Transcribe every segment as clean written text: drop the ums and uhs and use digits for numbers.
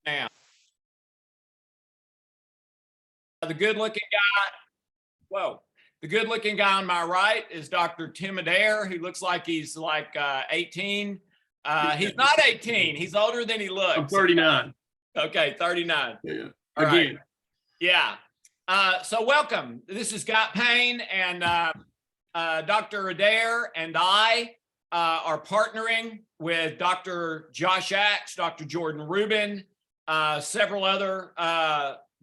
now. The good-looking guy, whoa, the good-looking guy on my right is Dr. Tim Adair, who looks like he's like 18. He's not 18. He's older than he looks. I'm 39. Okay, 39. Yeah. All Again. right. Yeah. So welcome. This is Scott Payne, and Dr. Adair and I are partnering with Dr. Josh Axe, Dr. Jordan Rubin, several other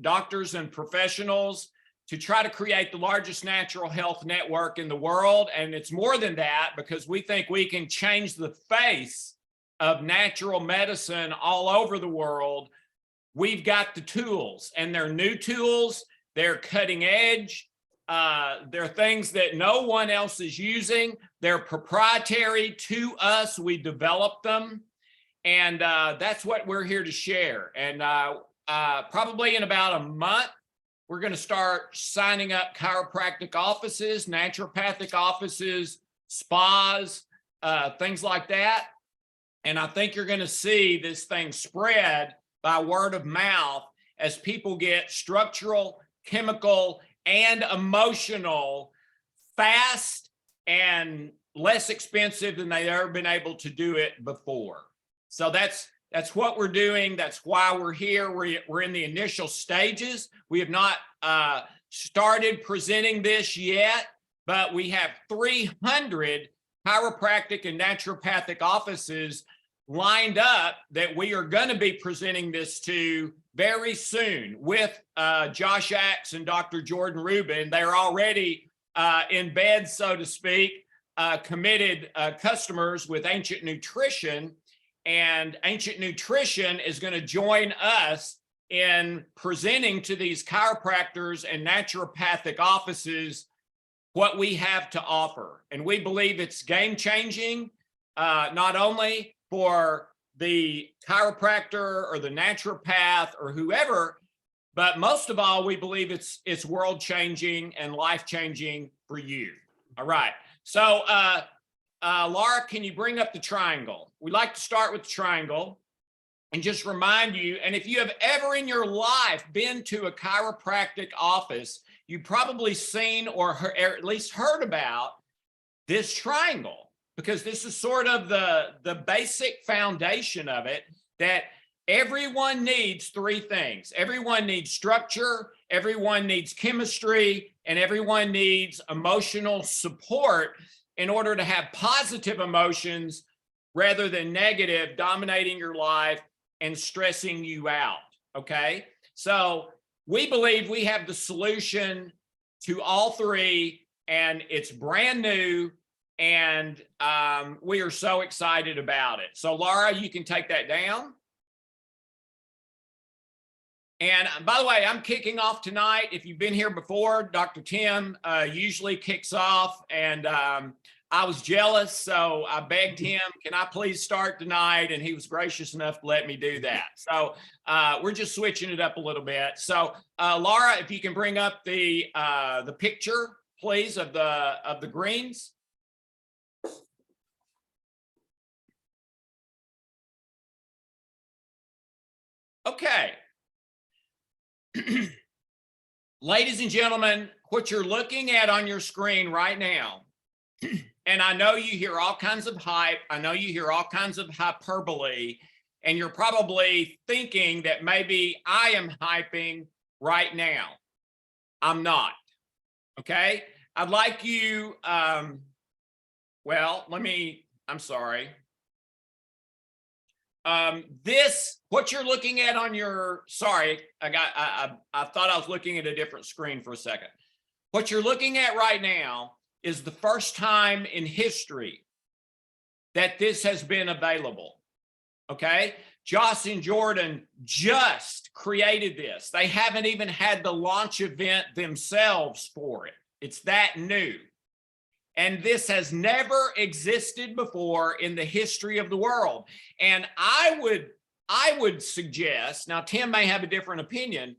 doctors and professionals to try to create the largest natural health network in the world. And it's more than that, because we think we can change the face of natural medicine all over the world. We've got the tools, and they're new tools. They're cutting edge. They're things that no one else is using. They're proprietary to us. We developed them. And that's what we're here to share. And probably in about a month, we're going to start signing up chiropractic offices, naturopathic offices, spas, things like that. And I think you're going to see this thing spread by word of mouth as people get structural, chemical, and emotional fast and less expensive than they've ever been able to do it before. So that's what we're doing. That's why we're here. We're in the initial stages. We have not started presenting this yet, but we have 300 chiropractic and naturopathic offices lined up that we are going to be presenting this to very soon with Josh Axe and Dr. Jordan Rubin. They're already in bed, so to speak, committed customers with Ancient Nutrition. And Ancient Nutrition is going to join us in presenting to these chiropractors and naturopathic offices what we have to offer. And we believe it's game-changing, not only for the chiropractor or the naturopath or whoever, but most of all, we believe it's world-changing and life-changing for you. All right. So, Laura, can you bring up the triangle? We like to start with the triangle and just remind you, and if you have ever in your life been to a chiropractic office, you've probably seen or at least heard about this triangle, because this is sort of the basic foundation of it, that everyone needs three things. Everyone needs structure, everyone needs chemistry, and everyone needs emotional support in order to have positive emotions rather than negative dominating your life and stressing you out, okay? So we believe we have the solution to all three, and it's brand new, and we are so excited about it. So Laura, you can take that down. And by the way, I'm kicking off tonight. If you've been here before, Dr. Tim usually kicks off, and I was jealous, so I begged him, can I please start tonight? And he was gracious enough to let me do that. So we're just switching it up a little bit. So Laura, if you can bring up the picture, please, of the greens. Okay. Ladies and gentlemen, what you're looking at on your screen right now, and I know you hear all kinds of hype, I know you hear all kinds of hyperbole, and you're probably thinking that maybe I am hyping right now. I'm not, okay? I'd like you, well, I'm sorry. What you're looking at on your, sorry, I thought I was looking at a different screen for a second. What you're looking at right now is the first time in history that this has been available, okay? Josh and Jordan just created this. They haven't even had the launch event themselves for it. It's that new. And this has never existed before in the history of the world. And I would suggest, now Tim may have a different opinion,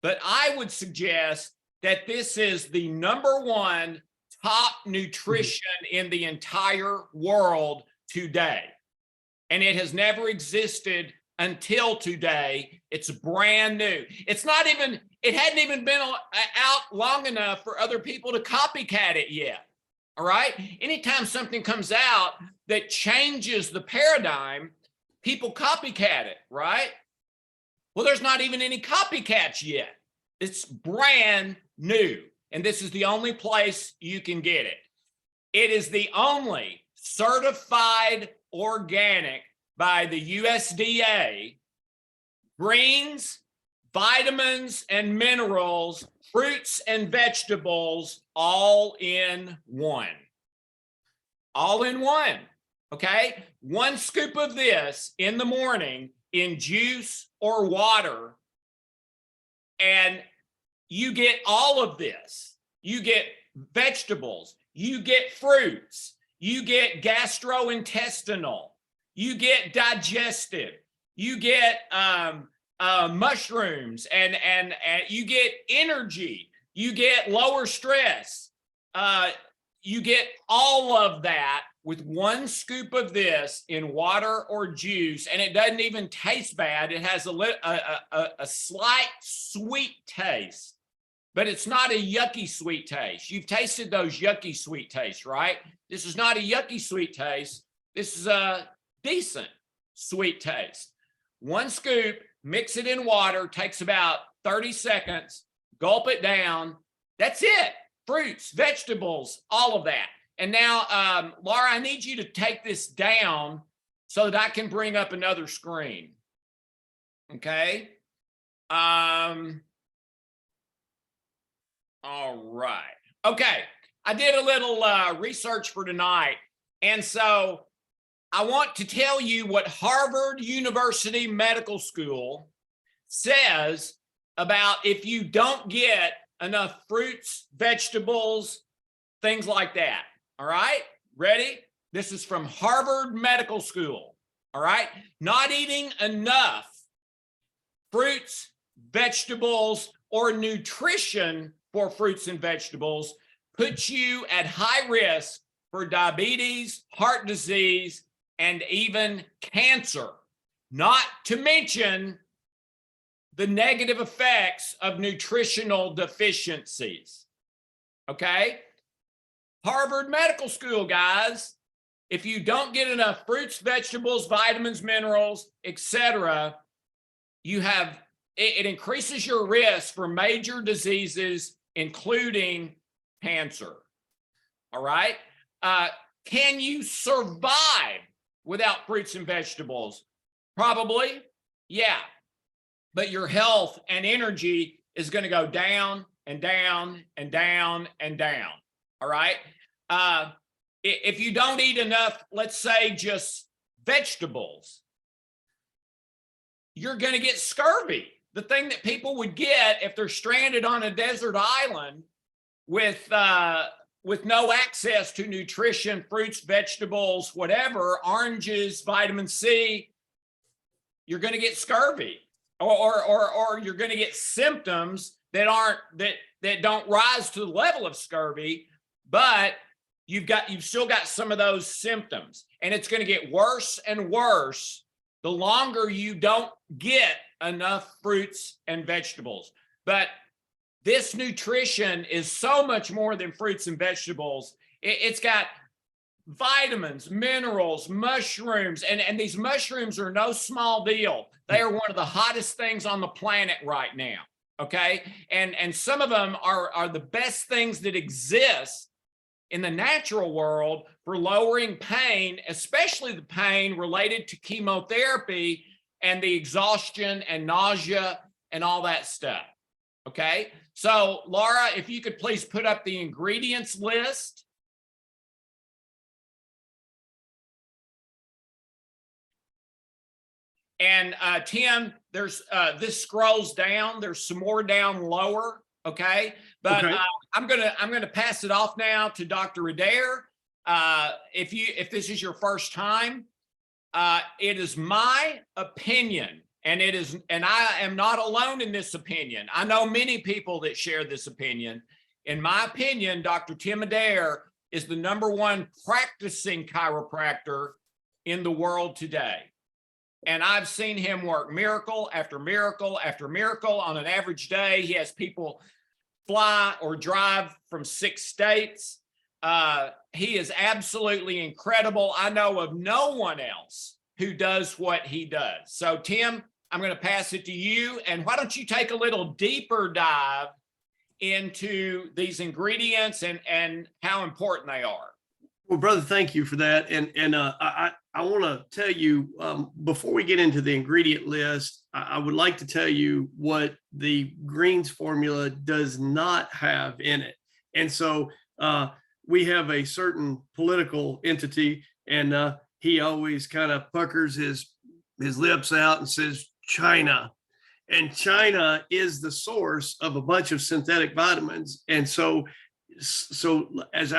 but I would suggest that this is the #1 top nutrition in the entire world today. And it has never existed until today. It's brand new. It hadn't even been out long enough for other people to copycat it yet. All right. Anytime something comes out that changes the paradigm, people copycat it, right? Well, there's not even any copycats yet. It's brand new. And this is the only place you can get it. It is the only certified organic by the USDA greens, vitamins, and minerals, fruits and vegetables, all in one. All in one, okay? One scoop of this in the morning in juice or water, and you get all of this. You get vegetables, you get fruits, you get gastrointestinal, you get digestive, you get mushrooms, and you get energy, you get lower stress, you get all of that with one scoop of this in water or juice, and it doesn't even taste bad. It has a slight sweet taste, but it's not a yucky sweet taste. You've tasted those yucky sweet tastes, right? This is not a yucky sweet taste. This is a decent sweet taste. One scoop, mix it in water, takes about 30 seconds, gulp it down. That's it. Fruits, vegetables, all of that. And now, Laura, I need you to take this down so that I can bring up another screen. Okay. All right. Okay. I did a little research for tonight. And so I want to tell you what Harvard University Medical School says about if you don't get enough fruits, vegetables, things like that. All right, ready? This is from Harvard Medical School. All right, not eating enough fruits, vegetables, or nutrition for fruits and vegetables puts you at high risk for diabetes, heart disease, and even cancer, not to mention the negative effects of nutritional deficiencies. Okay? Harvard Medical School, guys, if you don't get enough fruits, vegetables, vitamins, minerals, etc., it increases your risk for major diseases, including cancer. All right? Can you survive without fruits and vegetables? Probably, yeah. But your health and energy is going to go down and down and down and down. All right. If you don't eat enough, let's say just vegetables, you're going to get scurvy. The thing that people would get if they're stranded on a desert island with no access to nutrition, fruits, vegetables, whatever, oranges, vitamin C, you're going to get scurvy, or you're going to get symptoms that don't rise to the level of scurvy, but you've still got some of those symptoms, and it's going to get worse and worse the longer you don't get enough fruits and vegetables. But this nutrition is so much more than fruits and vegetables. It's got vitamins, minerals, mushrooms, and these mushrooms are no small deal. They are one of the hottest things on the planet right now. Okay. And some of them are the best things that exist in the natural world for lowering pain, especially the pain related to chemotherapy and the exhaustion and nausea and all that stuff. Okay. So Laura, if you could please put up the ingredients list. And Tim, there's this scrolls down. There's some more down lower. Okay. But okay. I'm gonna pass it off now to Dr. Adair. If this is your first time, it is my opinion, and I am not alone in this opinion. I know many people that share this opinion. In my opinion, Dr. Tim Adair is the #1 practicing chiropractor in the world today. And I've seen him work miracle after miracle after miracle. On an average day, he has people fly or drive from 6 states. He is absolutely incredible. I know of no one else who does what he does. So Tim, I'm going to pass it to you. And why don't you take a little deeper dive into these ingredients and how important they are? Well, brother, thank you for that. And I want to tell you, before we get into the ingredient list, I would like to tell you what the greens formula does not have in it. And so we have a certain political entity, and he always kind of puckers his lips out and says, China. And China is the source of a bunch of synthetic vitamins. And so as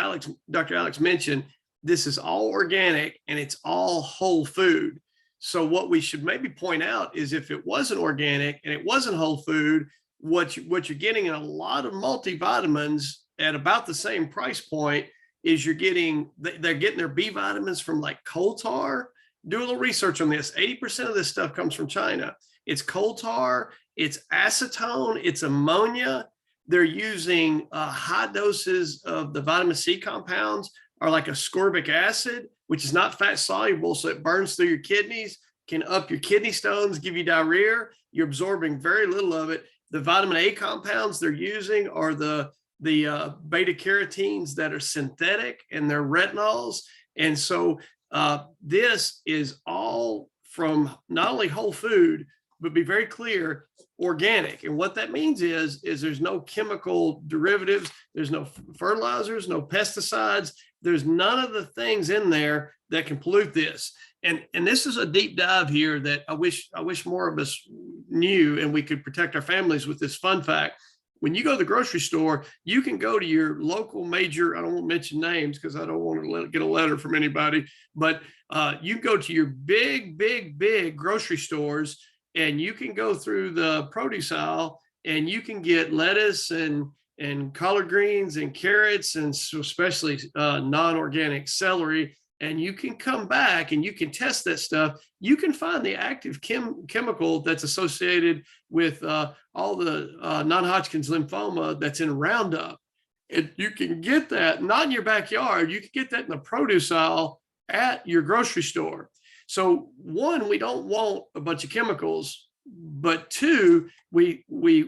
Dr. Alex mentioned, this is all organic and it's all whole food. So what we should maybe point out is if it wasn't organic and it wasn't whole food, what you're getting in a lot of multivitamins at about the same price point is they're getting their B vitamins from like coal tar. Do a little research on this. 80% of this stuff comes from China. It's coal tar, it's acetone, it's ammonia. They're using high doses of the vitamin C compounds, or like ascorbic acid, which is not fat soluble, so it burns through your kidneys, can up your kidney stones, give you diarrhea. You're absorbing very little of it. The vitamin A compounds they're using are the beta carotenes that are synthetic, and they're retinols. And so this is all from not only whole food, but be very clear, organic. And what that means is there's no chemical derivatives, there's no fertilizers, no pesticides, there's none of the things in there that can pollute this. And this is a deep dive here that I wish more of us knew, and we could protect our families with this fun fact. When you go to the grocery store, you can go to your local major, I don't want to mention names because I don't want to get a letter from anybody, but you go to your big grocery stores, and you can go through the produce aisle and you can get lettuce and collard greens and carrots, and especially non-organic celery. And you can come back and you can test that stuff. You can find the active chemical that's associated with all the non-Hodgkin's lymphoma that's in Roundup. And you can get that not in your backyard. You can get that in the produce aisle at your grocery store. So one, we don't want a bunch of chemicals, but two, we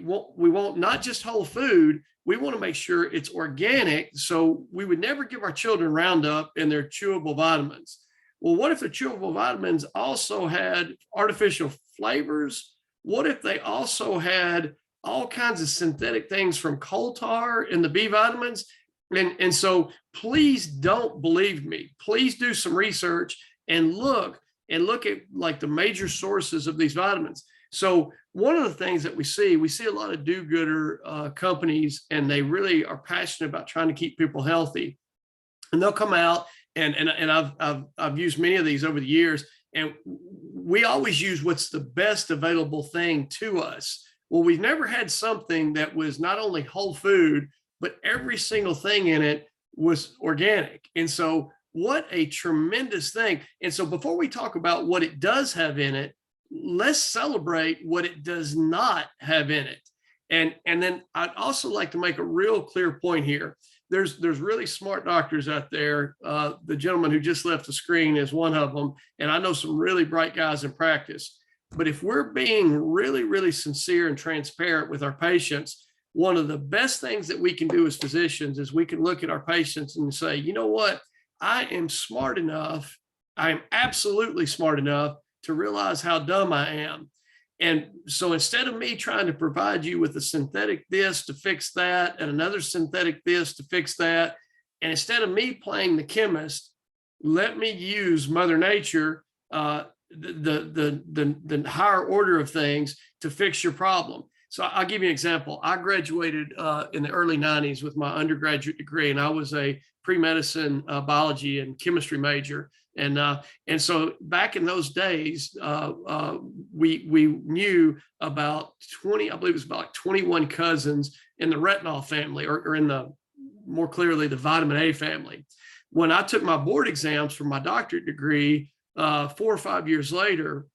want not just whole food. We want to make sure it's organic. So we would never give our children Roundup and their chewable vitamins. Well, what if the chewable vitamins also had artificial flavors? What if they also had all kinds of synthetic things from coal tar in the B vitamins? And so please don't believe me. Please do some research and look at like the major sources of these vitamins. So one of the things that we see a lot of do-gooder companies, and they really are passionate about trying to keep people healthy. And they'll come out, and I've used many of these over the years, and we always use what's the best available thing to us. Well, we've never had something that was not only whole food, but every single thing in it was organic. And so what a tremendous thing. And so before we talk about what it does have in it, let's celebrate what it does not have in it. And then I'd also like to make a real clear point here. There's really smart doctors out there. The gentleman who just left the screen is one of them. And I know some really bright guys in practice. But if we're being really, really sincere and transparent with our patients, one of the best things that we can do as physicians is we can look at our patients and say, you know what? I am smart enough. I am absolutely smart enough to realize how dumb I am. And so instead of me trying to provide you with a synthetic this to fix that and another synthetic this to fix that, and instead of me playing the chemist, let me use Mother Nature, the higher order of things to fix your problem. So I'll give you an example. I graduated in the early 90s with my undergraduate degree, and I was a pre-medicine biology and chemistry major. And so back in those days, we knew about 20, I believe it was about like 21 cousins in the retinol family, or in the, more clearly, the vitamin A family. When I took my board exams for my doctorate degree, 4 or 5 years later,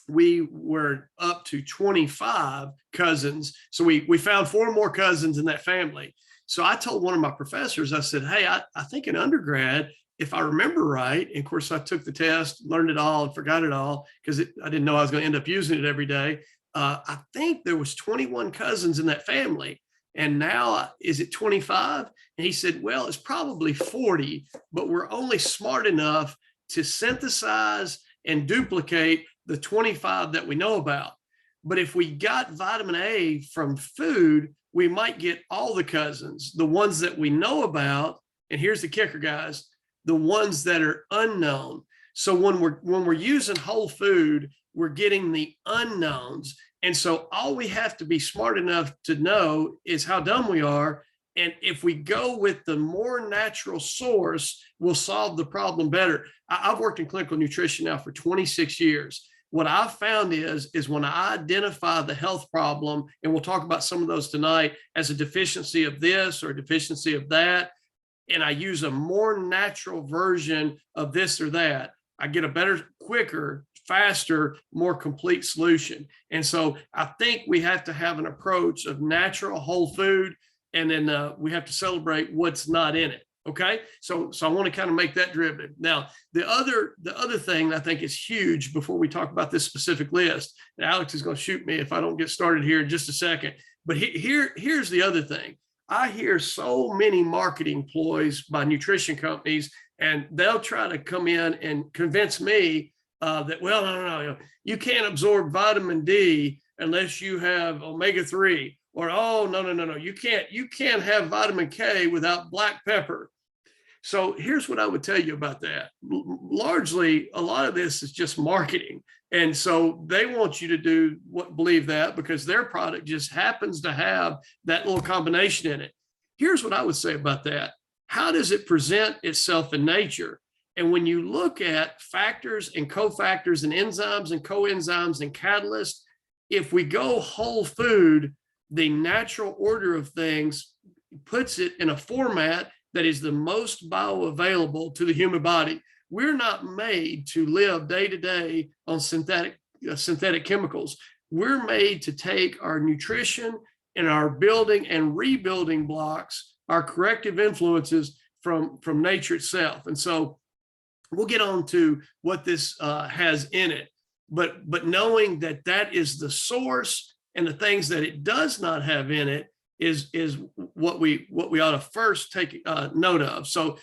we were up to 25 cousins. So we found 4 more cousins in that family. So I told one of my professors, I said, hey, I think in undergrad, if I remember right, and of course I took the test, learned it all and forgot it all because I didn't know I was going to end up using it every day. I think there was 21 cousins in that family. And now is it 25? And he said, well, it's probably 40, but we're only smart enough to synthesize and duplicate the 25 that we know about. But if we got vitamin A from food, we might get all the cousins, the ones that we know about. And here's the kicker, guys, the ones that are unknown. So when we're using whole food, we're getting the unknowns. And so all we have to be smart enough to know is how dumb we are. And if we go with the more natural source, we'll solve the problem better. I've worked in clinical nutrition now for 26 years. What I've found is when I identify the health problem, and we'll talk about some of those tonight, as a deficiency of this or a deficiency of that, and I use a more natural version of this or that, I get a better, quicker, faster, more complete solution. And so I think we have to have an approach of natural whole food, and then we have to celebrate what's not in it. Okay, so I want to kind of make that derivative. Now, the other thing I think is huge before we talk about this specific list, and Alex is going to shoot me if I don't get started here in just a second. But here's the other thing. I hear so many marketing ploys by nutrition companies, and they'll try to come in and convince me that, well, no, you can't absorb vitamin D unless you have omega-3, or, oh, no, you can't have vitamin K without black pepper. So here's what I would tell you about that. Largely, a lot of this is just marketing. And so they want you to believe that because their product just happens to have that little combination in it. Here's what I would say about that. How does it present itself in nature? And when you look at factors and cofactors and enzymes and coenzymes and catalysts, if we go whole food, the natural order of things puts it in a format that is the most bioavailable to the human body. We're not made to live day to day on synthetic chemicals. We're made to take our nutrition and our building and rebuilding blocks, our corrective influences from nature itself. And so we'll get on to what this has in it, but knowing that that is the source, and the things that it does not have in it is what we ought to first take note of. So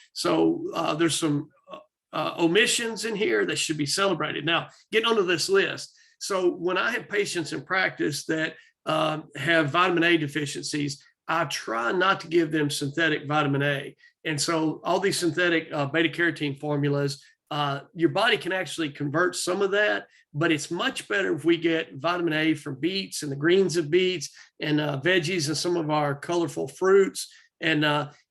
there's some omissions in here that should be celebrated. Now, getting onto this list. So when I have patients in practice that have vitamin A deficiencies, I try not to give them synthetic vitamin A. And so all these synthetic beta carotene formulas, your body can actually convert some of that, but it's much better if we get vitamin A from beets and the greens of beets and veggies and some of our colorful fruits. And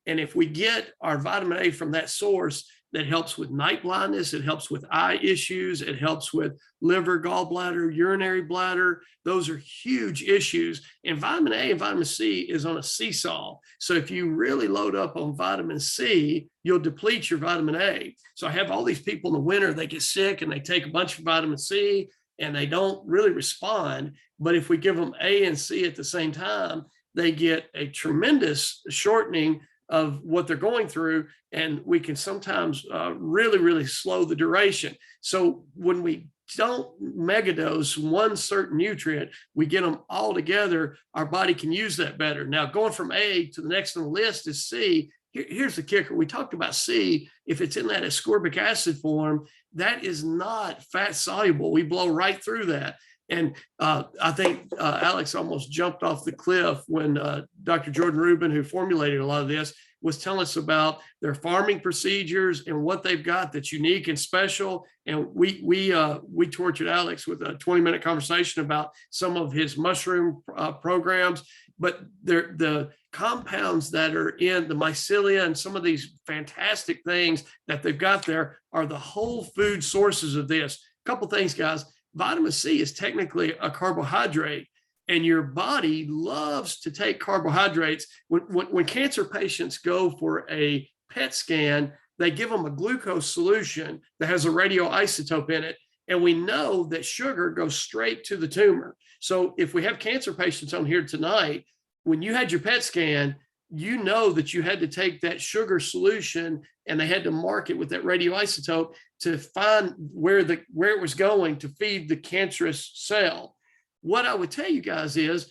if we get our vitamin A from that source, that helps with night blindness, it helps with eye issues, it helps with liver, gallbladder, urinary bladder. Those are huge issues. And vitamin A and vitamin C is on a seesaw. So if you really load up on vitamin C, you'll deplete your vitamin A. So I have all these people in the winter, they get sick and they take a bunch of vitamin C and they don't really respond. But if we give them A and C at the same time, they get a tremendous shortening of what they're going through, and we can sometimes really slow the duration. So when we don't megadose one certain nutrient, we get them all together, our body can use that better. Now, going from A to the next on the list is C. Here's the kicker. We talked about C. If it's in that ascorbic acid form, that is not fat soluble. We blow right through that. And I think Alex almost jumped off the cliff when Dr. Jordan Rubin, who formulated a lot of this, was telling us about their farming procedures and what they've got that's unique and special. And we tortured Alex with a 20-minute conversation about some of his mushroom programs. But the compounds that are in the mycelia and some of these fantastic things that they've got there are the whole food sources of this. A couple things, guys. Vitamin C is technically a carbohydrate, and your body loves to take carbohydrates. When cancer patients go for a PET scan, they give them a glucose solution that has a radioisotope in it. And we know that sugar goes straight to the tumor. So if we have cancer patients on here tonight, when you had your PET scan, you know that you had to take that sugar solution and they had to mark it with that radioisotope to find where it was going to feed the cancerous cell. What I would tell you guys is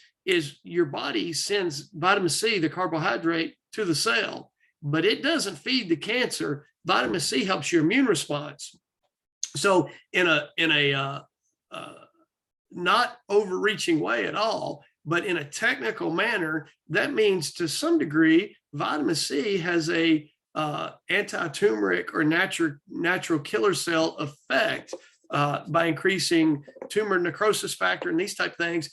your body sends vitamin C, the carbohydrate, to the cell, but it doesn't feed the cancer. Vitamin C helps your immune response. So in a not overreaching way at all, but in a technical manner, that means to some degree, vitamin C has a anti-tumoric or natural killer cell effect by increasing tumor necrosis factor and these type of things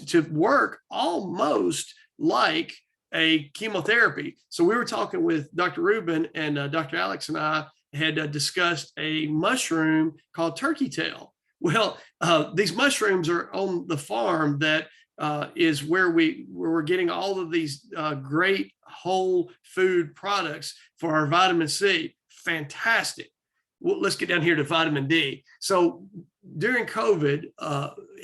to work almost like a chemotherapy. So we were talking with Dr. Rubin, and Dr. Alex and I had discussed a mushroom called turkey tail. Well, these mushrooms are on the farm that is where we're getting all of these great whole food products for our vitamin C. Fantastic. Well, let's get down here to vitamin D. So during COVID,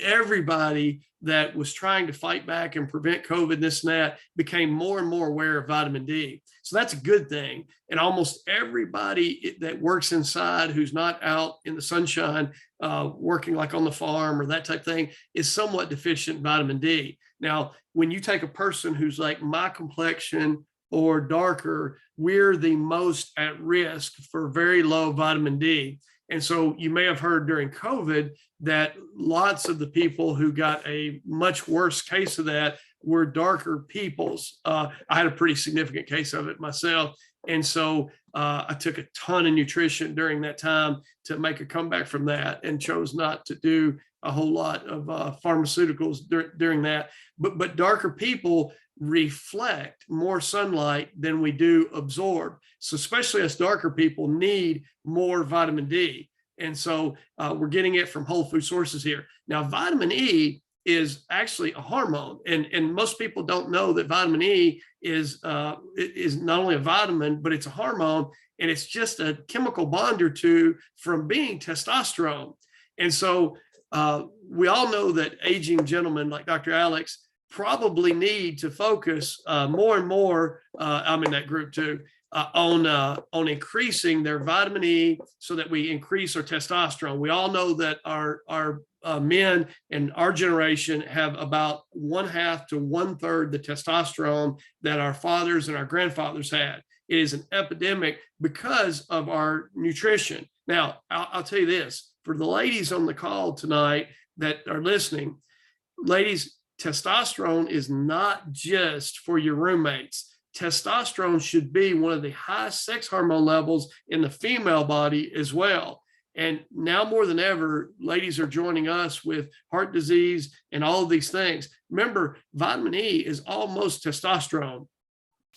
everybody that was trying to fight back and prevent COVID, this and that, became more and more aware of vitamin D. So that's a good thing. And almost everybody that works inside who's not out in the sunshine, working like on the farm or that type of thing, is somewhat deficient in vitamin D. Now, when you take a person who's like my complexion or darker, we're the most at risk for very low vitamin D. And so you may have heard during COVID that lots of the people who got a much worse case of that were darker peoples. I had a pretty significant case of it myself. And so I took a ton of nutrition during that time to make a comeback from that, and chose not to do a whole lot of pharmaceuticals during that. But darker people reflect more sunlight than we do absorb. So especially us darker people need more vitamin D. And so we're getting it from whole food sources here. Now, vitamin E is actually a hormone. And most people don't know that vitamin E is not only a vitamin, but it's a hormone. And it's just a chemical bond or two from being testosterone. And so we all know that aging gentlemen like Dr. Alex probably need to focus more and more, I'm in that group too, on increasing their vitamin E so that we increase our testosterone. We all know that our men in our generation have about 1/2 to 1/3 the testosterone that our fathers and our grandfathers had. It is an epidemic because of our nutrition. Now, I'll tell you this, for the ladies on the call tonight that are listening, ladies, testosterone is not just for your roommates. Testosterone should be one of the highest sex hormone levels in the female body as well. And now more than ever, ladies are joining us with heart disease and all of these things. Remember, vitamin E is almost testosterone.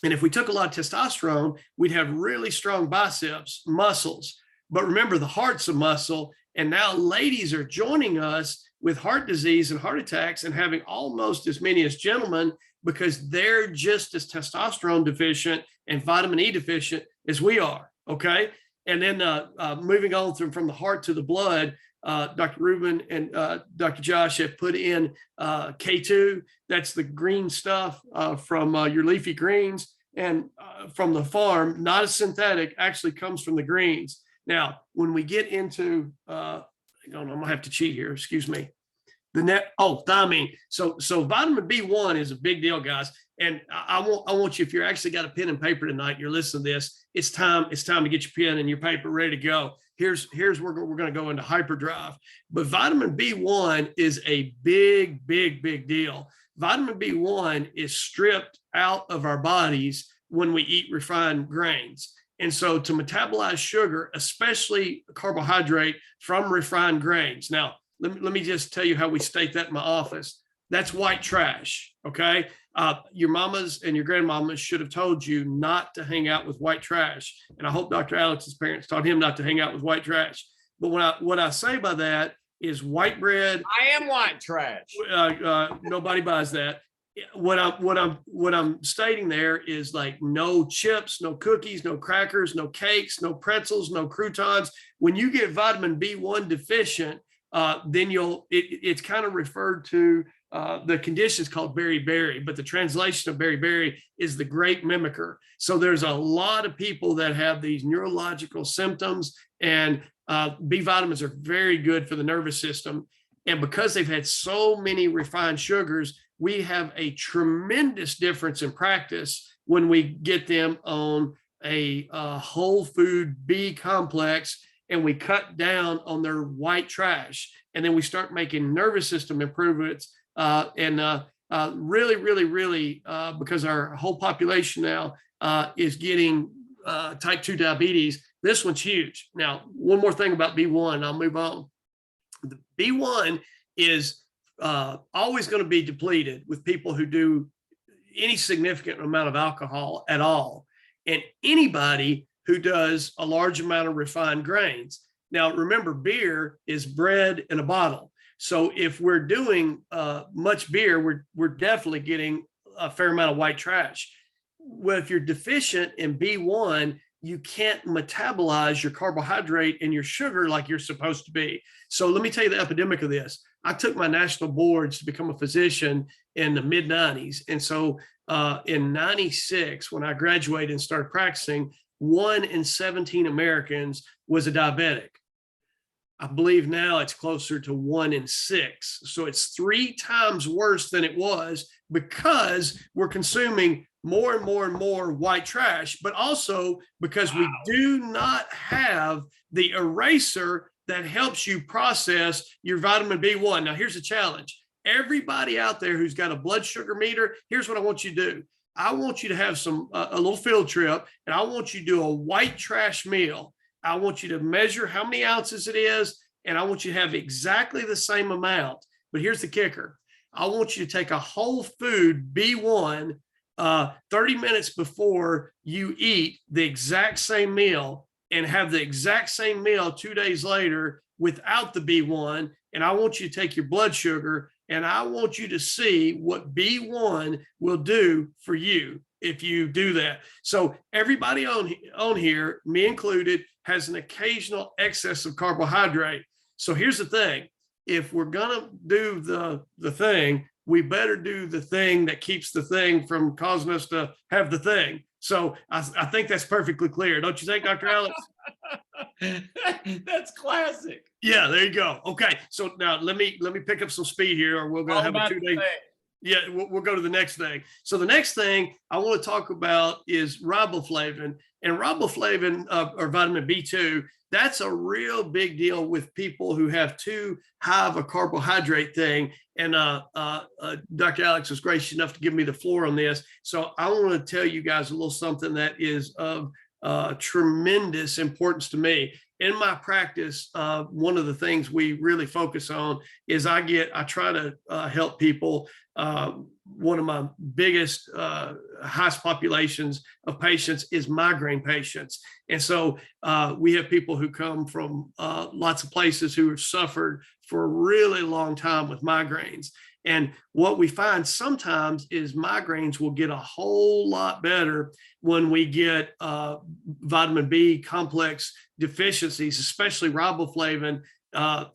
And if we took a lot of testosterone, we'd have really strong biceps, muscles. But remember, the heart's a muscle. And now ladies are joining us with heart disease and heart attacks and having almost as many as gentlemen, because they're just as testosterone deficient and vitamin E deficient as we are. Okay. And then moving on from the heart to the blood, Dr. Rubin and Dr. Josh have put in K2. That's the green stuff from your leafy greens and from the farm, not a synthetic, actually comes from the greens. Now, when we get into, hang on, I'm gonna have to cheat here, excuse me. Thiamine. So vitamin B1 is a big deal, guys. And I want you, if you're actually got a pen and paper tonight, you're listening to this, it's time to get your pen and your paper ready to go. Here's where we're going to go into hyperdrive. But vitamin B1 is a big deal. Vitamin B1 is stripped out of our bodies when we eat refined grains. And so to metabolize sugar, especially carbohydrate from refined grains. Now, let me just tell you how we state that in my office. That's white trash, okay? Your mamas and your grandmamas should have told you not to hang out with white trash. And I hope Dr. Alex's parents taught him not to hang out with white trash. But what I say by that is white bread. I am white trash. Nobody buys that. What I'm stating there is like no chips, no cookies, no crackers, no cakes, no pretzels, no croutons. When you get vitamin B1 deficient, then it's kind of referred to, the condition is called beriberi, but the translation of beriberi is the great mimicker. So there's a lot of people that have these neurological symptoms, and B vitamins are very good for the nervous system. And because they've had so many refined sugars, we have a tremendous difference in practice when we get them on a whole food B complex, and we cut down on their white trash, and then we start making nervous system improvements. Really, really, really, because our whole population now is getting type 2 diabetes, this one's huge. Now, one more thing about B1, I'll move on. The B1 is always going to be depleted with people who do any significant amount of alcohol at all, and anybody who does a large amount of refined grains. Now, remember, beer is bred in a bottle. So if we're doing much beer, we're definitely getting a fair amount of white trash. Well, if you're deficient in B1, you can't metabolize your carbohydrate and your sugar like you're supposed to be. So let me tell you the epidemic of this. I took my national boards to become a physician in the mid 90s. And so in 96, when I graduated and started practicing, 1 in 17 Americans was a diabetic. I believe now it's closer to 1 in 6. So it's 3 times worse than it was, because we're consuming more and more and more white trash, but also because we do not have the eraser that helps you process your vitamin B1. Now, here's the challenge. Everybody out there who's got a blood sugar meter, here's what I want you to do. I want you to have a little field trip, and I want you to do a white trash meal. I want you to measure how many ounces it is, and I want you to have exactly the same amount. But here's the kicker. I want you to take a whole food B1 30 minutes before you eat the exact same meal, and have the exact same meal 2 days later without the B1. And I want you to take your blood sugar, and I want you to see what B1 will do for you if you do that. So everybody on here, me included, has an occasional excess of carbohydrate. So here's the thing. If we're going to do the thing, we better do the thing that keeps the thing from causing us to have the thing. So I think that's perfectly clear. Don't you think, Dr. Alex? That's classic. Yeah, there you go. Okay. So now let me pick up some speed here, or we're going to have a 2 day. Yeah, we'll go to the next thing. So the next thing I want to talk about is riboflavin. And riboflavin, or vitamin B2, that's a real big deal with people who have too high of a carbohydrate thing. And Dr. Alex was gracious enough to give me the floor on this. So I want to tell you guys a little something that is of tremendous importance to me. In my practice, one of the things we really focus on is I try to help people. One of my biggest, highest populations of patients is migraine patients. And so we have people who come from lots of places who have suffered for a really long time with migraines. And what we find sometimes is migraines will get a whole lot better when we get vitamin B complex deficiencies, especially riboflavin,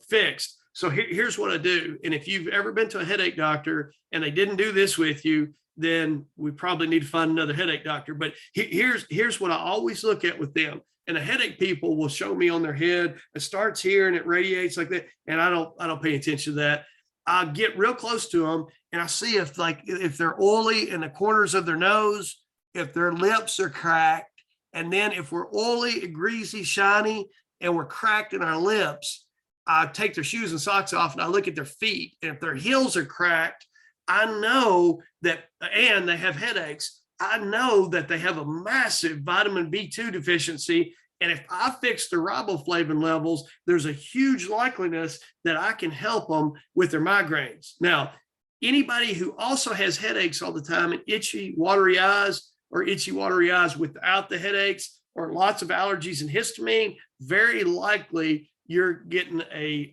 fixed. So here's what I do. And if you've ever been to a headache doctor and they didn't do this with you, then we probably need to find another headache doctor. But here's what I always look at with them. And the headache people will show me on their head, it starts here and it radiates like that. And I don't pay attention to that. I get real close to them and I see if they're oily in the corners of their nose, if their lips are cracked, and then if we're oily, greasy, shiny, and we're cracked in our lips, I take their shoes and socks off and I look at their feet. And if their heels are cracked, I know that, and they have headaches, I know that they have a massive vitamin B2 deficiency. And if I fix their riboflavin levels, there's a huge likeliness that I can help them with their migraines. Now, anybody who also has headaches all the time and itchy, watery eyes, or itchy, watery eyes without the headaches, or lots of allergies and histamine, very likely you're getting a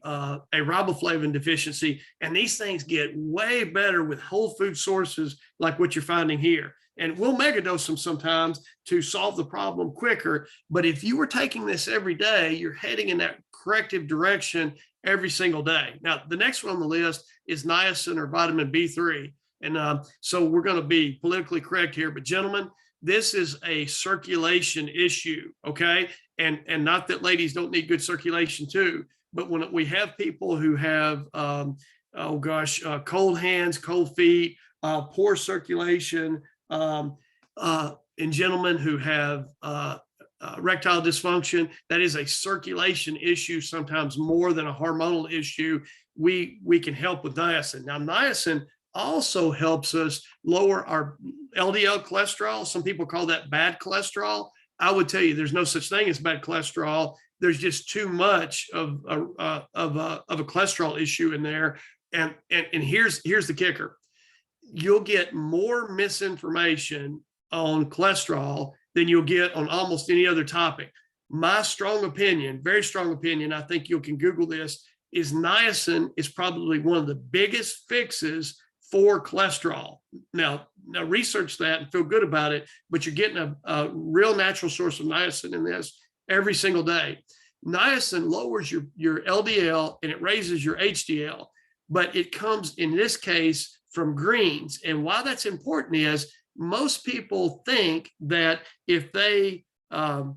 riboflavin deficiency. And these things get way better with whole food sources like what you're finding here. And we'll megadose them sometimes to solve the problem quicker. But if you were taking this every day, you're heading in that corrective direction every single day. Now, the next one on the list is niacin or vitamin B3. And so we're going to be politically correct here, but gentlemen, this is a circulation issue, okay? And not that ladies don't need good circulation too, but when we have people who have, cold hands, cold feet, poor circulation, and gentlemen who have erectile dysfunction, that is a circulation issue, sometimes more than a hormonal issue. We can help with niacin. Now, niacin also helps us lower our LDL cholesterol. Some people call that bad cholesterol. I would tell you there's no such thing as bad cholesterol. There's just too much of a cholesterol issue in there. And here's the kicker. You'll get more misinformation on cholesterol than you'll get on almost any other topic. My strong opinion, very strong opinion, I think you can Google this, is niacin is probably one of the biggest fixes for cholesterol. Now research that and feel good about it, but you're getting a real natural source of niacin in this every single day. Niacin lowers your LDL and it raises your HDL, but it comes in this case from greens. And why that's important is most people think that if they have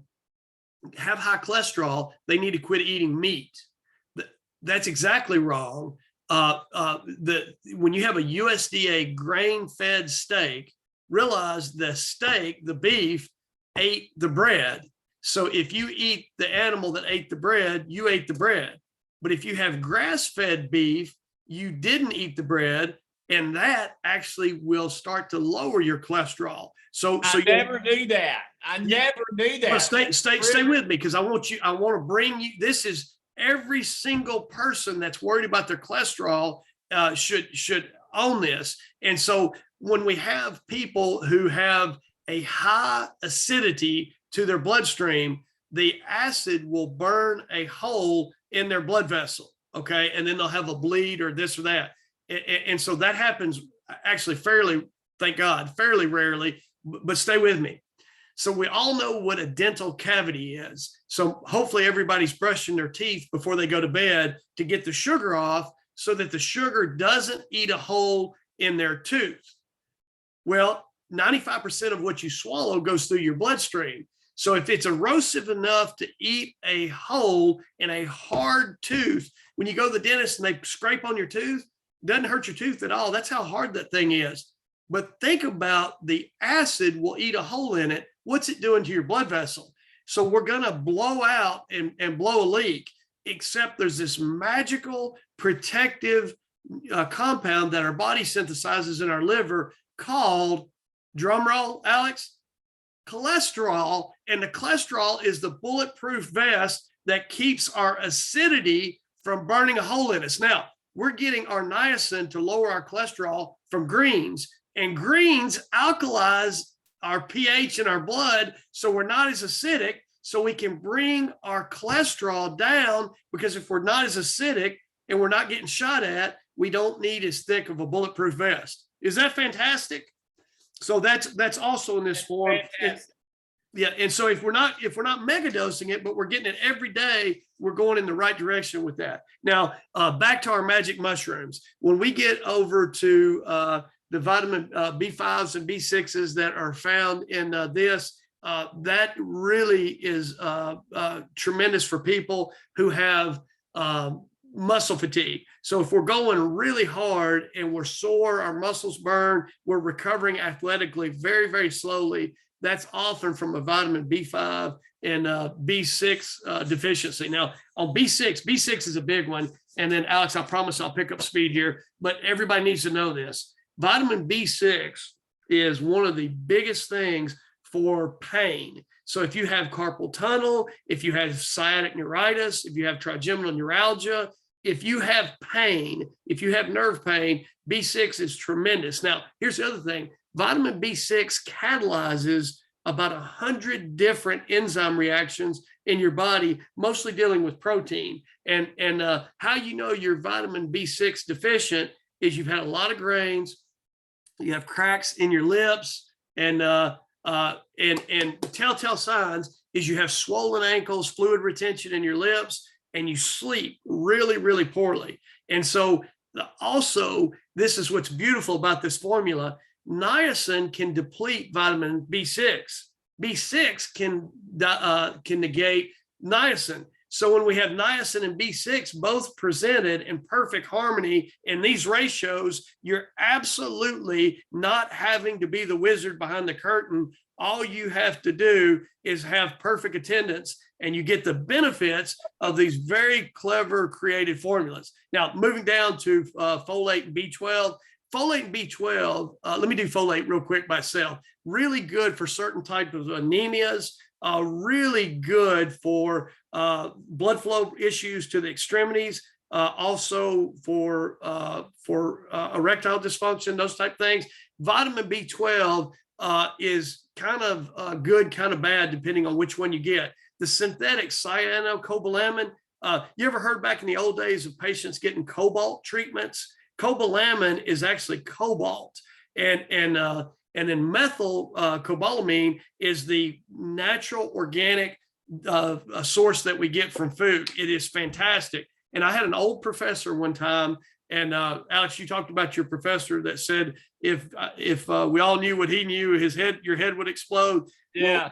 high cholesterol, they need to quit eating meat. That's exactly wrong. When you have a USDA grain-fed steak, realize the steak, the beef, ate the bread. So if you eat the animal that ate the bread, you ate the bread. But if you have grass-fed beef, you didn't eat the bread, and that actually will start to lower your cholesterol. So I never knew that. I never knew that. Stay with me, because I want to bring you, this is every single person that's worried about their cholesterol should own this. And so when we have people who have a high acidity to their bloodstream, the acid will burn a hole in their blood vessel. Okay. And then they'll have a bleed or this or that. And so that happens actually fairly, thank God, fairly rarely, but stay with me. So we all know what a dental cavity is. So hopefully everybody's brushing their teeth before they go to bed to get the sugar off so that the sugar doesn't eat a hole in their tooth. Well, 95% of what you swallow goes through your bloodstream. So if it's erosive enough to eat a hole in a hard tooth, when you go to the dentist and they scrape on your tooth, it doesn't hurt your tooth at all. That's how hard that thing is. But think about the acid will eat a hole in it. What's it doing to your blood vessel? So we're going to blow out and blow a leak, except there's this magical protective compound that our body synthesizes in our liver called, drum roll, Alex, cholesterol. And the cholesterol is the bulletproof vest that keeps our acidity from burning a hole in us. Now, we're getting our niacin to lower our cholesterol from greens, and greens alkalize our pH in our blood, so we're not as acidic, so we can bring our cholesterol down, because if we're not as acidic and we're not getting shot at, we don't need as thick of a bulletproof vest. Is that fantastic? So that's also in this form. Yeah, and so if we're not mega dosing it, but we're getting it every day, we're going in the right direction with that. Now, back to our magic mushrooms. When we get over to the vitamin B5s and B6s that are found in this, that really is tremendous for people who have muscle fatigue. So if we're going really hard and we're sore, our muscles burn, we're recovering athletically very, very slowly, that's often from a vitamin B5 and B6 deficiency. Now on B6 is a big one. And then Alex, I promise I'll pick up speed here, but everybody needs to know this. Vitamin B6 is one of the biggest things for pain. So if you have carpal tunnel, if you have sciatic neuritis, if you have trigeminal neuralgia, if you have pain, if you have nerve pain, B6 is tremendous. Now, here's the other thing. Vitamin B6 catalyzes about 100 different enzyme reactions in your body, mostly dealing with protein. And how you know you're vitamin B6 deficient is you've had a lot of grains, you have cracks in your lips, and telltale signs is you have swollen ankles, fluid retention in your lips, and you sleep really, really poorly. And so also, this is what's beautiful about this formula. Niacin can deplete vitamin B6. B6 can negate niacin. So when we have niacin and B6 both presented in perfect harmony in these ratios, you're absolutely not having to be the wizard behind the curtain. All you have to do is have perfect attendance, and you get the benefits of these very clever created formulas. Now, moving down to folate and B12. Folate and B12, let me do folate real quick by itself. Really good for certain types of anemias, really good for blood flow issues to the extremities, also for erectile dysfunction, those type things. Vitamin B12 is kind of good, kind of bad, depending on which one you get. The synthetic cyanocobalamin, you ever heard back in the old days of patients getting cobalt treatments? Cobalamin is actually cobalt, and then methyl cobalamin is the natural organic source that we get from food. It is fantastic. And I had an old professor one time, and Alex, you talked about your professor that said if we all knew what he knew, your head would explode. Yeah.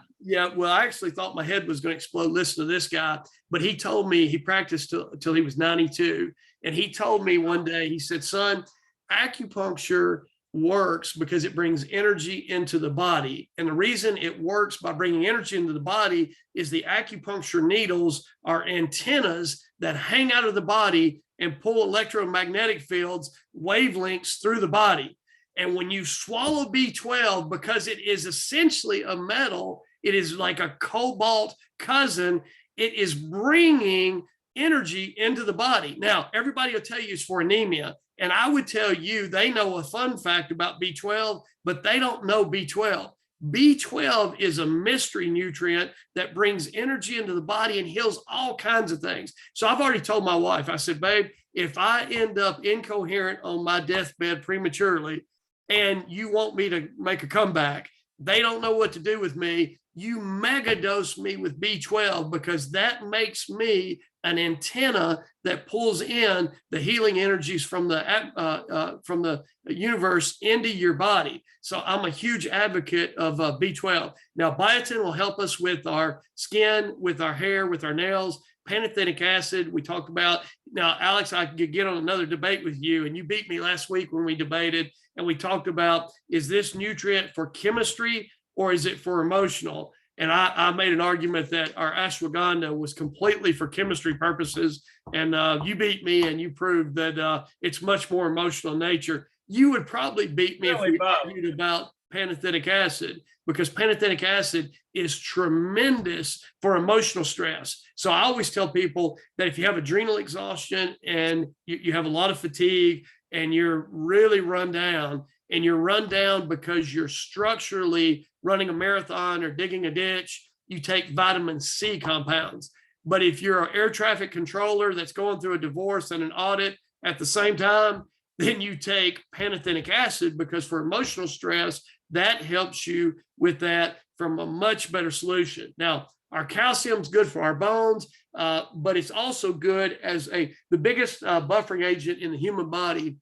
Well, I actually thought my head was going to explode listening to this guy, but he told me he practiced till he was 92. And he told me one day, he said, son, acupuncture works because it brings energy into the body. And the reason it works by bringing energy into the body is the acupuncture needles are antennas that hang out of the body and pull electromagnetic fields, wavelengths through the body. And when you swallow B12, because it is essentially a metal, it is like a cobalt cousin, it is bringing energy into the body. Now, everybody will tell you it's for anemia. And I would tell you, they know a fun fact about B12, but they don't know B12. B12 is a mystery nutrient that brings energy into the body and heals all kinds of things. So I've already told my wife, I said, babe, if I end up incoherent on my deathbed prematurely and you want me to make a comeback, they don't know what to do with me. You mega dose me with B12 because that makes me an antenna that pulls in the healing energies from the universe into your body. So I'm a huge advocate of B12. Now, biotin will help us with our skin, with our hair, with our nails. Pantothenic acid, we talked about. Now, Alex, I could get on another debate with you, and you beat me last week when we debated, and we talked about, is this nutrient for chemistry or is it for emotional? And I made an argument that our ashwagandha was completely for chemistry purposes. And you beat me and you proved that it's much more emotional in nature. You would probably beat me if we argued about pantothenic acid, because pantothenic acid is tremendous for emotional stress. So I always tell people that if you have adrenal exhaustion and you have a lot of fatigue and you're really run down, and you're run down because you're structurally running a marathon or digging a ditch, you take vitamin C compounds. But if you're an air traffic controller that's going through a divorce and an audit at the same time, then you take pantothenic acid, because for emotional stress, that helps you with that from a much better solution. Now, our calcium's good for our bones, but it's also good as the biggest buffering agent in the human body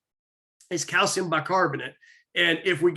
is calcium bicarbonate. And if we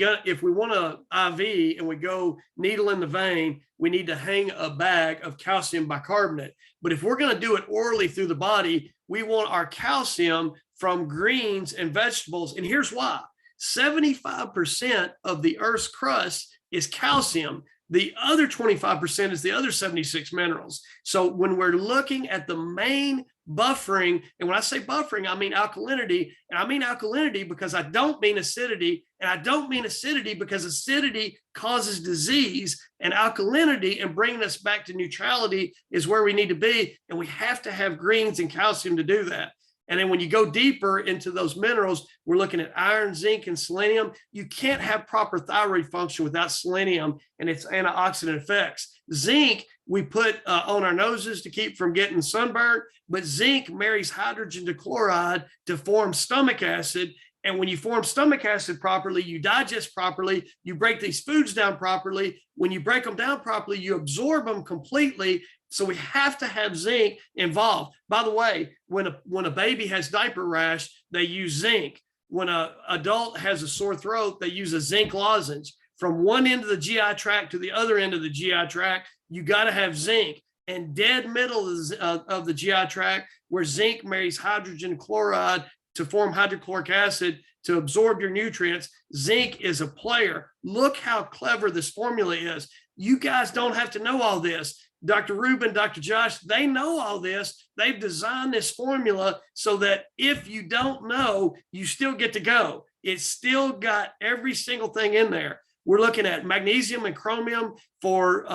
want an IV and we go needle in the vein, we need to hang a bag of calcium bicarbonate. But if we're going to do it orally through the body, we want our calcium from greens and vegetables. And here's why. 75% of the Earth's crust is calcium. The other 25% is the other 76 minerals. So when we're looking at the main buffering, and when I say buffering, I mean alkalinity, and I mean alkalinity because I don't mean acidity, and I don't mean acidity because acidity causes disease, and alkalinity and bringing us back to neutrality is where we need to be, and we have to have greens and calcium to do that. And then when you go deeper into those minerals, we're looking at iron, zinc, and selenium. You can't have proper thyroid function without selenium and its antioxidant effects. Zinc, we put on our noses to keep from getting sunburned, but zinc marries hydrogen to chloride to form stomach acid. And when you form stomach acid properly, you digest properly, you break these foods down properly. When you break them down properly, you absorb them completely. So we have to have zinc involved. By the way, when a baby has diaper rash, they use zinc. When an adult has a sore throat, they use a zinc lozenge. From one end of the GI tract to the other end of the GI tract, you got to have zinc. And dead middle of the GI tract, where zinc marries hydrogen chloride to form hydrochloric acid to absorb your nutrients, zinc is a player. Look how clever this formula is. You guys don't have to know all this. Dr. Rubin, Dr. Josh, they know all this. They've designed this formula so that if you don't know, you still get to go. It's still got every single thing in there. We're looking at magnesium and chromium for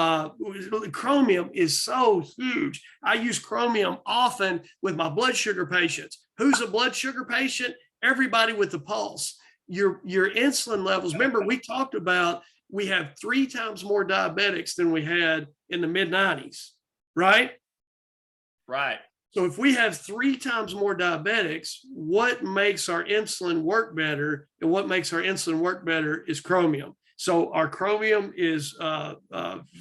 chromium is so huge. I use chromium often with my blood sugar patients. Who's a blood sugar patient? Everybody with the pulse. Your insulin levels. Remember, we talked about we have 3 times more diabetics than we had in the mid-90s, right? Right. So if we have 3 times more diabetics, what makes our insulin work better? And what makes our insulin work better is chromium. So our chromium is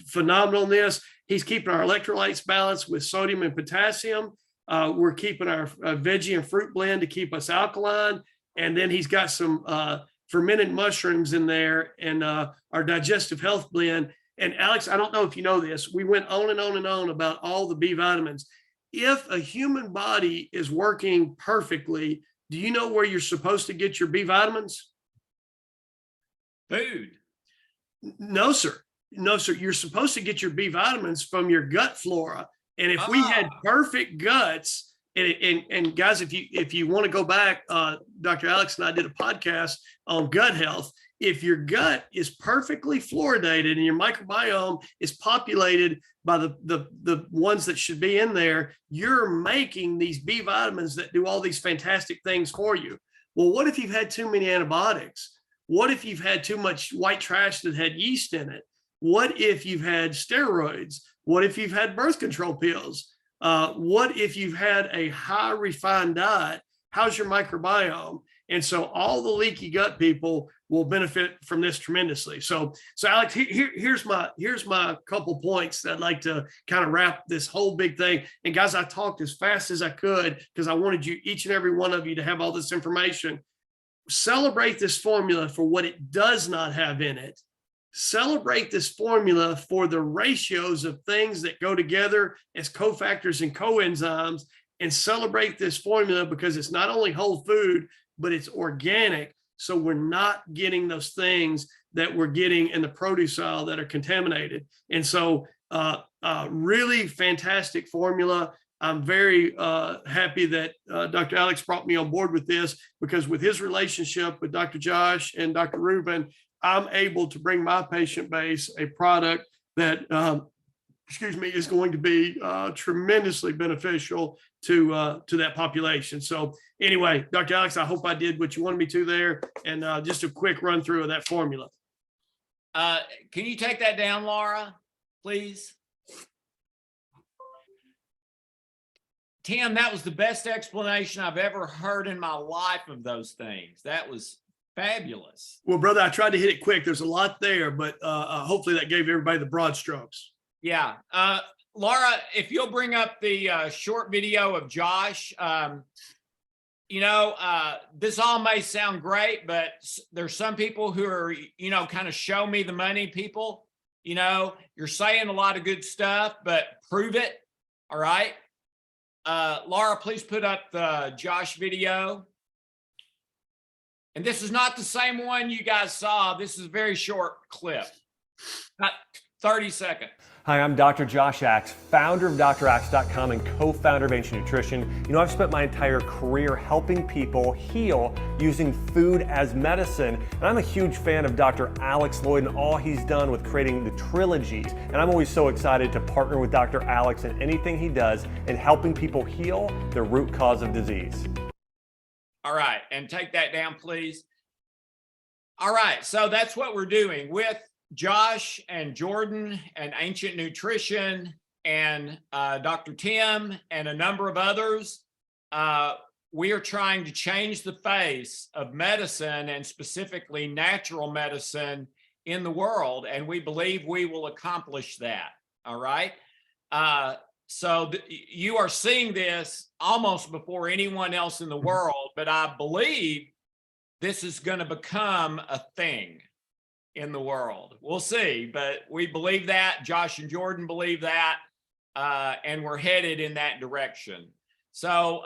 phenomenal in this. He's keeping our electrolytes balanced with sodium and potassium. We're keeping our veggie and fruit blend to keep us alkaline. And then he's got some fermented mushrooms in there and our digestive health blend. And Alex, I don't know if you know this, we went on and on and on about all the B vitamins. If a human body is working perfectly, do you know where you're supposed to get your B vitamins? Food. No, sir. No, sir. You're supposed to get your B vitamins from your gut flora. And if we had perfect guts, and guys, if you want to go back, Dr. Alex and I did a podcast on gut health. If your gut is perfectly fluoridated and your microbiome is populated by the ones that should be in there, you're making these B vitamins that do all these fantastic things for you. Well, what if you've had too many antibiotics? What if you've had too much white trash that had yeast in it? What if you've had steroids? What if you've had birth control pills? What if you've had a high refined diet? How's your microbiome? And so all the leaky gut people will benefit from this tremendously. So Alex, here's my couple points that I'd like to kind of wrap this whole big thing. And guys, I talked as fast as I could because I wanted you, each and every one of you, to have all this information. Celebrate this formula for what it does not have in it. Celebrate this formula for the ratios of things that go together as cofactors and coenzymes, and celebrate this formula because it's not only whole food, but it's organic. So we're not getting those things that we're getting in the produce aisle that are contaminated. And so really fantastic formula. I'm very happy that Dr. Alex brought me on board with this, because with his relationship with Dr. Josh and Dr. Rubin, I'm able to bring my patient base a product that, is going to be tremendously beneficial to that population. So anyway, Dr. Alex, I hope I did what you wanted me to there, and just a quick run through of that formula. Can you take that down, Laura, please? Tim, that was the best explanation I've ever heard in my life of those things. That was fabulous. Well, brother, I tried to hit it quick. There's a lot there, but hopefully that gave everybody the broad strokes. Yeah. Laura, if you'll bring up the short video of Josh, this all may sound great, but there's some people who are, kind of show me the money people. You're saying a lot of good stuff, but prove it. All right. Laura, please put up the Josh video. And this is not the same one you guys saw. This is a very short clip, not 30 seconds. Hi, I'm Dr. Josh Axe, founder of DrAxe.com and co-founder of Ancient Nutrition. I've spent my entire career helping people heal using food as medicine. And I'm a huge fan of Dr. Alex Loyd and all he's done with creating the trilogies. And I'm always so excited to partner with Dr. Alex in anything he does in helping people heal the root cause of disease. All right, and take that down, please. All right, so that's what we're doing with Josh and Jordan and Ancient Nutrition and Dr. Tim and a number of others. We are trying to change the face of medicine, and specifically natural medicine, in the world, and we believe we will accomplish that. All right. So you are seeing this almost before anyone else in the world, but I believe this is going to become a thing in the world. We'll see, but we believe that. Josh and Jordan believe that, and we're headed in that direction. So,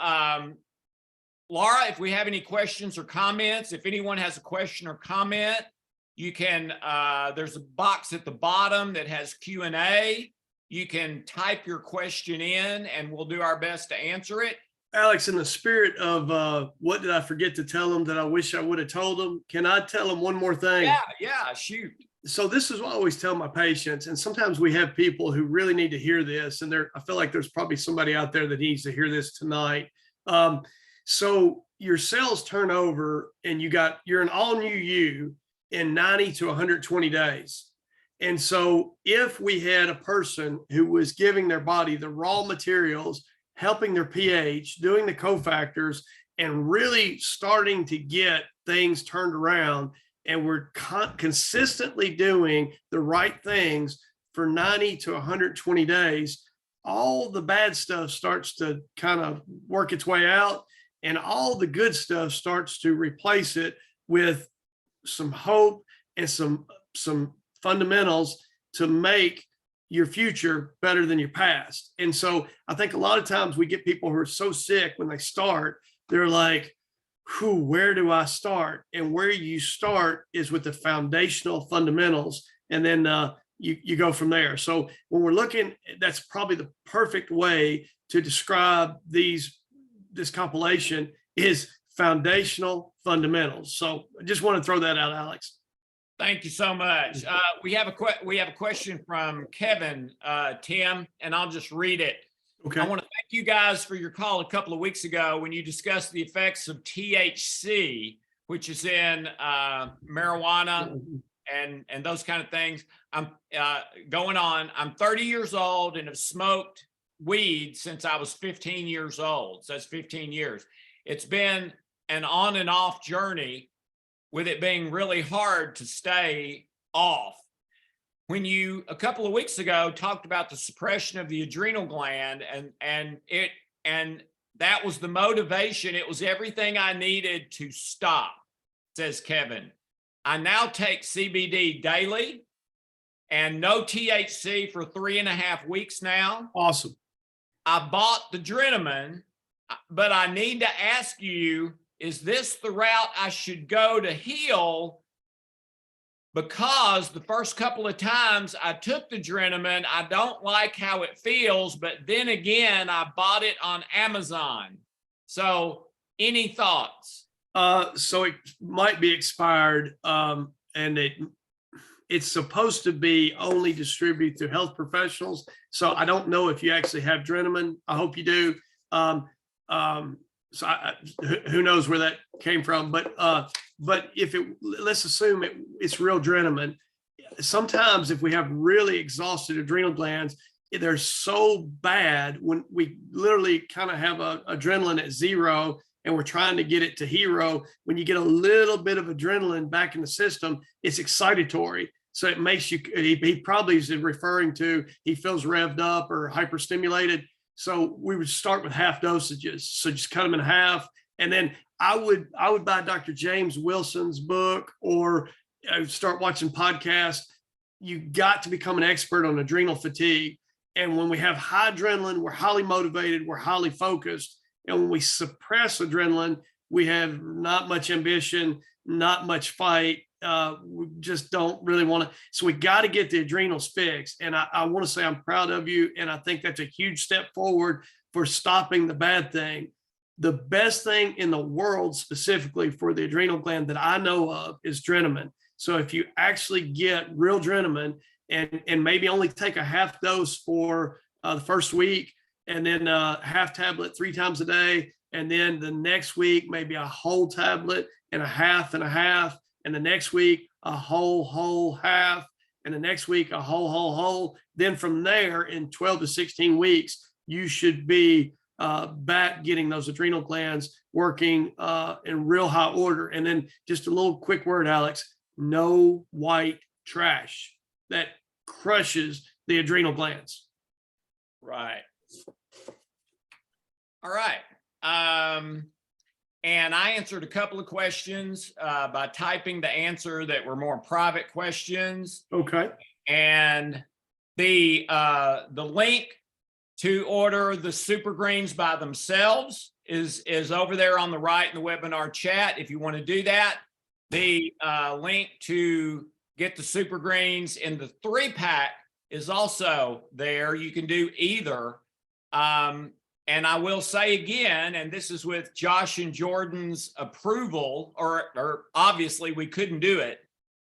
Laura, if we have any questions or comments, if anyone has a question or comment, you can, there's a box at the bottom that has Q&A. You can type your question in and we'll do our best to answer it. Alex, in the spirit of what did I forget to tell them that I wish I would have told them, can I tell them one more thing? Yeah, shoot. So this is what I always tell my patients, and sometimes we have people who really need to hear this, and I feel like there's probably somebody out there that needs to hear this tonight. So your cells turn over and you're an all new you in 90 to 120 days. And so if we had a person who was giving their body the raw materials, helping their pH, doing the cofactors, and really starting to get things turned around, and we're consistently doing the right things for 90 to 120 days, all the bad stuff starts to kind of work its way out, and all the good stuff starts to replace it with some hope and some fundamentals to make your future better than your past. And so I think a lot of times we get people who are so sick when they start, they're like, where do I start? And where you start is with the foundational fundamentals. And then you go from there. So when we're looking, that's probably the perfect way to describe this compilation is foundational fundamentals. So I just want to throw that out, Alex. Thank you so much. We have a question from Kevin, Tim, and I'll just read it. Okay. I want to thank you guys for your call a couple of weeks ago when you discussed the effects of THC, which is in marijuana and those kind of things. I'm going on. I'm 30 years old and have smoked weed since I was 15 years old. So that's 15 years. It's been an on and off journey, with it being really hard to stay off. When you, a couple of weeks ago, talked about the suppression of the adrenal gland and that was the motivation. It was everything I needed to stop, says Kevin. I now take CBD daily and no THC for 3.5 weeks now. Awesome. I bought the Drenamine, but I need to ask you, is this the route I should go to heal? Because the first couple of times I took the Drenamine, I don't like how it feels, but then again, I bought it on Amazon. So any thoughts? So it might be expired, and it's supposed to be only distributed through health professionals. So I don't know if you actually have Drenamine. I hope you do. So who knows where that came from, but if let's assume it's real Drenamine. Sometimes if we have really exhausted adrenal glands, they're so bad when we literally kind of have adrenaline at zero and we're trying to get it to hero. When you get a little bit of adrenaline back in the system, it's excitatory. So it makes you, he probably is referring to, he feels revved up or hyperstimulated. So we would start with half dosages. So just cut them in half. And then I would buy Dr. James Wilson's book or start watching podcasts. You got to become an expert on adrenal fatigue. And when we have high adrenaline, we're highly motivated, we're highly focused. And when we suppress adrenaline, we have not much ambition, not much fight. We just don't really want to. So we got to get the adrenals fixed. And I want to say I'm proud of you. And I think that's a huge step forward for stopping the bad thing. The best thing in the world, specifically for the adrenal gland that I know of, is Drenamine. So if you actually get real Drenamine and maybe only take a half dose for the first week, and then half tablet 3 times a day, and then the next week, maybe a whole tablet and a half, and the next week, a whole half, and the next week, a whole. Then from there, in 12 to 16 weeks, you should be back getting those adrenal glands working in real high order. And then just a little quick word, Alex, no white trash that crushes the adrenal glands. Right. All right. And I answered a couple of questions by typing the answer that were more private questions. Okay. And the link to order the SuperGreens by themselves is over there on the right in the webinar chat. If you want to do that, the link to get the SuperGreens in the 3-pack is also there. You can do either. And I will say again, and this is with Josh and Jordan's approval, or obviously we couldn't do it.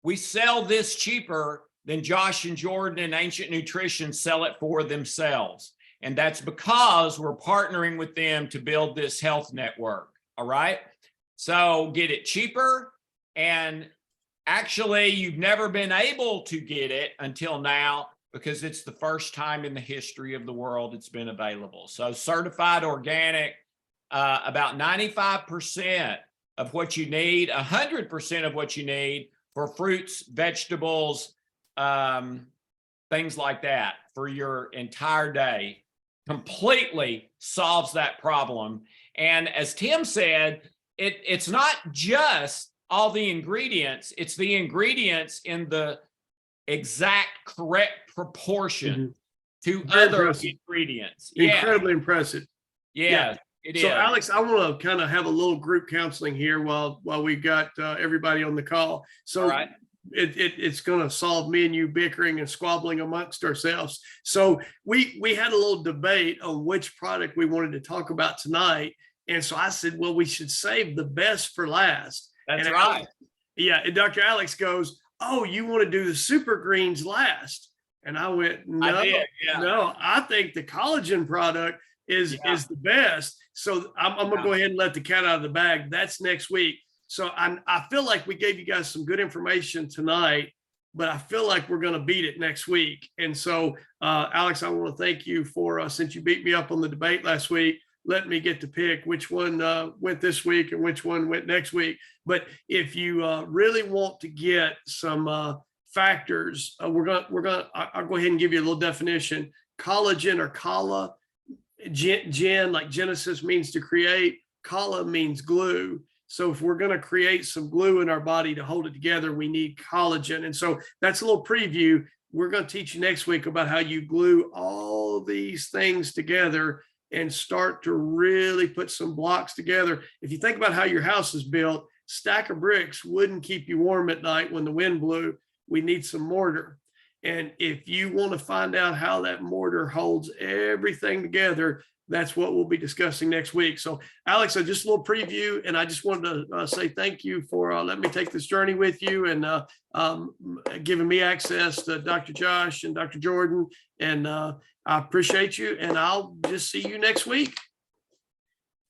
We sell this cheaper than Josh and Jordan and Ancient Nutrition sell it for themselves. And that's because we're partnering with them to build this health network. All right. So get it cheaper. And actually, you've never been able to get it until now, because it's the first time in the history of the world it's been available. So certified organic, about 95% of what you need, 100% of what you need for fruits, vegetables, things like that for your entire day, completely solves that problem. And as Tim said, it's not just all the ingredients, it's the ingredients in the exact correct proportion to Very other impressive. Ingredients. Incredibly impressive. Yeah, it is. So Alex, I want to kind of have a little group counseling here while we got everybody on the call. So All right. it's going to solve me and you bickering and squabbling amongst ourselves. So we had a little debate on which product we wanted to talk about tonight. And so I said, well, we should save the best for last. That's and right. And Dr. Alex goes, oh, you want to do the SuperGreens last? And I went, no, I did, yeah. no, I think the collagen product is the best. So I'm going to go ahead and let the cat out of the bag. That's next week. So I feel like we gave you guys some good information tonight, but I feel like we're going to beat it next week. And so, Alex, I want to thank you for, since you beat me up on the debate last week, let me get to pick which one went this week and which one went next week. But if you really want to get some factors, I'll go ahead and give you a little definition. Collagen, or kala, gen, like Genesis means to create. Kala means glue. So if we're going to create some glue in our body to hold it together, we need collagen. And so that's a little preview. We're going to teach you next week about how you glue all these things together and start to really put some blocks together. If you think about how your house is built, stack of bricks wouldn't keep you warm at night when the wind blew. We need some mortar. And if you want to find out how that mortar holds everything together, that's what we'll be discussing next week. So Alex, just a little preview, and I just wanted to say thank you for letting me take this journey with you and giving me access to Dr. Josh and Dr. Jordan. And I appreciate you, and I'll just see you next week.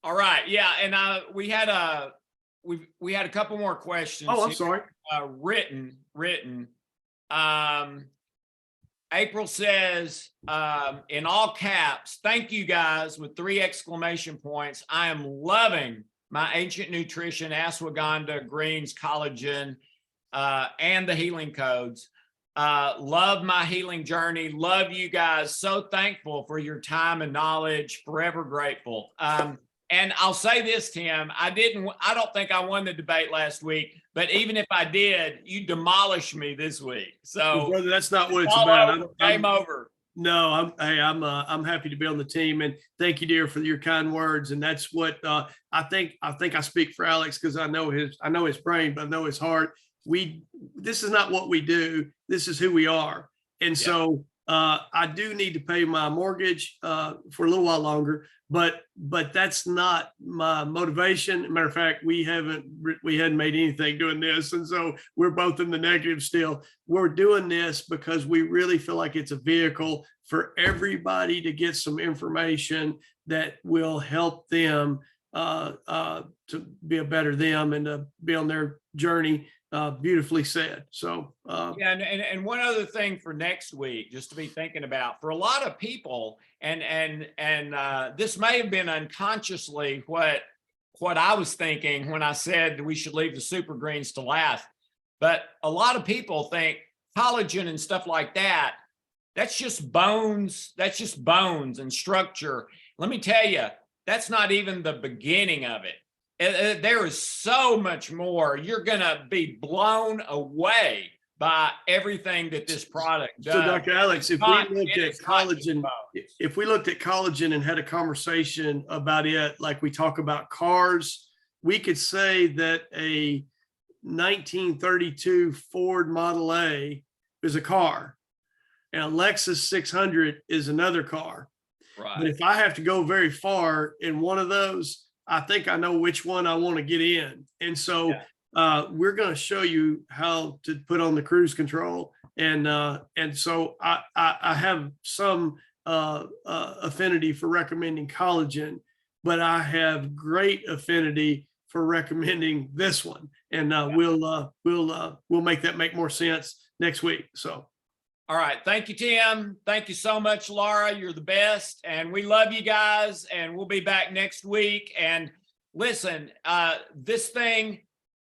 All right. Yeah. And we had a couple more questions. Oh, I'm sorry. Written. April says, in all caps, thank you guys with 3 exclamation points. I am loving my Ancient Nutrition, ashwagandha, greens, collagen, and the healing codes. Love my healing journey. Love you guys. So thankful for your time and knowledge. Forever grateful. And I'll say this, Tim, I don't think I won the debate last week, but even if I did, you demolished me this week. So well, brother, that's not what it's about. Game over. No, I'm happy to be on the team, and thank you, dear, for your kind words. And that's what I think I speak for Alex, because I know his brain, but I know his heart. This is not what we do. This is who we are. And so I do need to pay my mortgage for a little while longer, but that's not my motivation. Matter of fact, we hadn't made anything doing this. And so we're both in the negative still. We're doing this because we really feel like it's a vehicle for everybody to get some information that will help them to be a better them and to be on their journey. Beautifully said. So and one other thing for next week, just to be thinking about, for a lot of people, and this may have been unconsciously what I was thinking when I said we should leave the SuperGreens to last. But a lot of people think collagen and stuff like that, That's just bones. That's just bones and structure. Let me tell you, that's not even the beginning of it. There is so much more. You're going to be blown away by everything that this product does. So, Dr. Alex, if we looked at collagen, bones. if we looked at collagen and had a conversation about it, like we talk about cars, we could say that a 1932 Ford Model A is a car, and a Lexus 600 is another car. Right. But if I have to go very far in one of those, I think I know which one I want to get in. And so we're going to show you how to put on the cruise control. And so I have some affinity for recommending collagen, but I have great affinity for recommending this one. And we'll make that make more sense next week. So. All right. Thank you, Tim. Thank you so much, Laura. You're the best. And we love you guys. And we'll be back next week. And listen, this thing,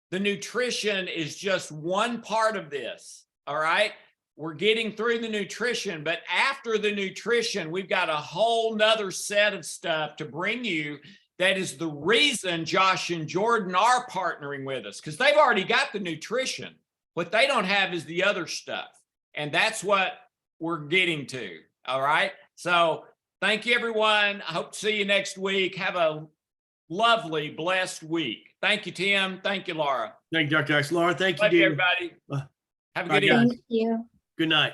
the nutrition is just one part of this. All right. We're getting through the nutrition, but after the nutrition, we've got a whole nother set of stuff to bring you. That is the reason Josh and Jordan are partnering with us, because they've already got the nutrition. What they don't have is the other stuff. And that's what we're getting to. All right. So thank you, everyone. I hope to see you next week. Have a lovely, blessed week. Thank you, Tim. Thank you, Laura. Thank you, Dr. Alex. Laura, thank you, Love you, dear. everybody. Have a Bye, good guys. evening. Thank you. Good night.